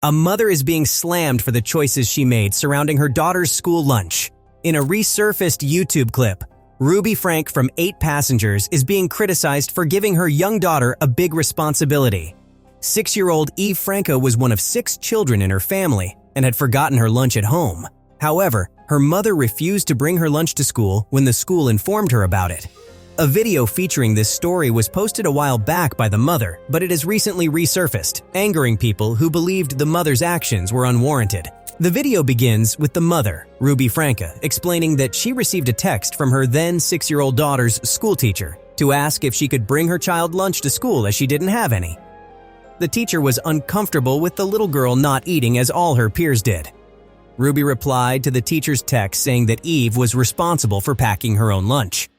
A mother is being slammed for the choices she made surrounding her daughter's school lunch. In a resurfaced YouTube clip, Ruby Frank from 8 Passengers is being criticized for giving her young daughter a big responsibility. 6-year-old Eve Franco was one of 6 children in her family and had forgotten her lunch at home. However, her mother refused to bring her lunch to school when the school informed her about it. A video featuring this story was posted a while back by the mother, but it has recently resurfaced, angering people who believed the mother's actions were unwarranted. The video begins with the mother, Ruby Franca, explaining that she received a text from her then 6-year-old daughter's school teacher to ask if she could bring her child lunch to school as she didn't have any. The teacher was uncomfortable with the little girl not eating as all her peers did. Ruby replied to the teacher's text saying that Eve was responsible for packing her own lunch.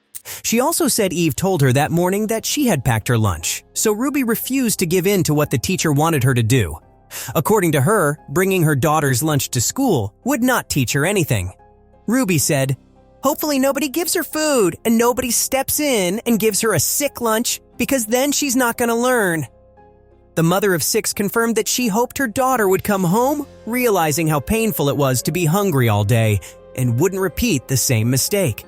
She also said Eve told her that morning that she had packed her lunch, so Ruby refused to give in to what the teacher wanted her to do. According to her, bringing her daughter's lunch to school would not teach her anything. Ruby said, "Hopefully nobody gives her food and nobody steps in and gives her a sick lunch because then she's not going to learn." The mother of 6 confirmed that she hoped her daughter would come home, realizing how painful it was to be hungry all day, and wouldn't repeat the same mistake.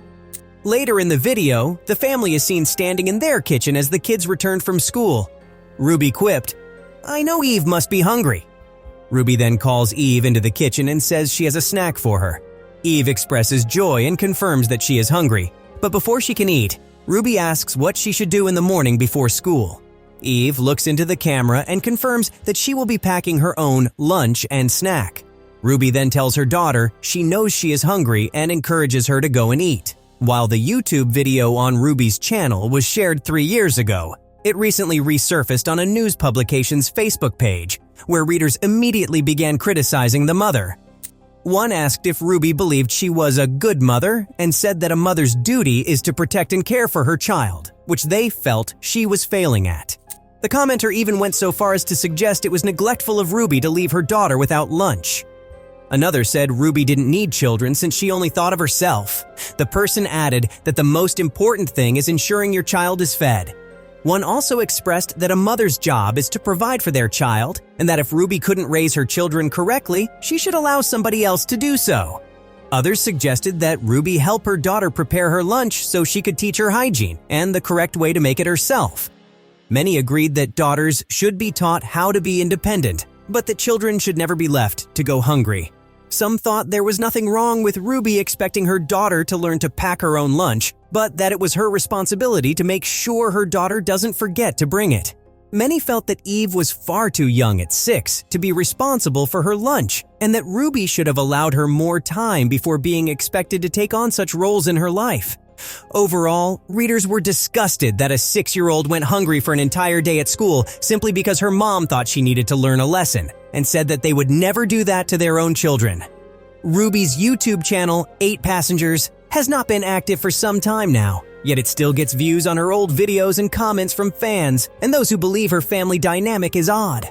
Later in the video, the family is seen standing in their kitchen as the kids returned from school. Ruby quipped, "I know Eve must be hungry." Ruby then calls Eve into the kitchen and says she has a snack for her. Eve expresses joy and confirms that she is hungry, but before she can eat, Ruby asks what she should do in the morning before school. Eve looks into the camera and confirms that she will be packing her own lunch and snack. Ruby then tells her daughter she knows she is hungry and encourages her to go and eat. While the YouTube video on Ruby's channel was shared 3 years ago, it recently resurfaced on a news publication's Facebook page, where readers immediately began criticizing the mother. One asked if Ruby believed she was a good mother and said that a mother's duty is to protect and care for her child, which they felt she was failing at. The commenter even went so far as to suggest it was neglectful of Ruby to leave her daughter without lunch. Another said Ruby didn't need children since she only thought of herself. The person added that the most important thing is ensuring your child is fed. One also expressed that a mother's job is to provide for their child, and that if Ruby couldn't raise her children correctly, she should allow somebody else to do so. Others suggested that Ruby help her daughter prepare her lunch so she could teach her hygiene and the correct way to make it herself. Many agreed that daughters should be taught how to be independent, but that children should never be left to go hungry. Some thought there was nothing wrong with Ruby expecting her daughter to learn to pack her own lunch, but that it was her responsibility to make sure her daughter doesn't forget to bring it. Many felt that Eve was far too young at 6 to be responsible for her lunch, and that Ruby should have allowed her more time before being expected to take on such roles in her life. Overall, readers were disgusted that a 6-year-old went hungry for an entire day at school simply because her mom thought she needed to learn a lesson, and said that they would never do that to their own children. Ruby's YouTube channel, 8 Passengers, has not been active for some time now, yet it still gets views on her old videos and comments from fans and those who believe her family dynamic is odd.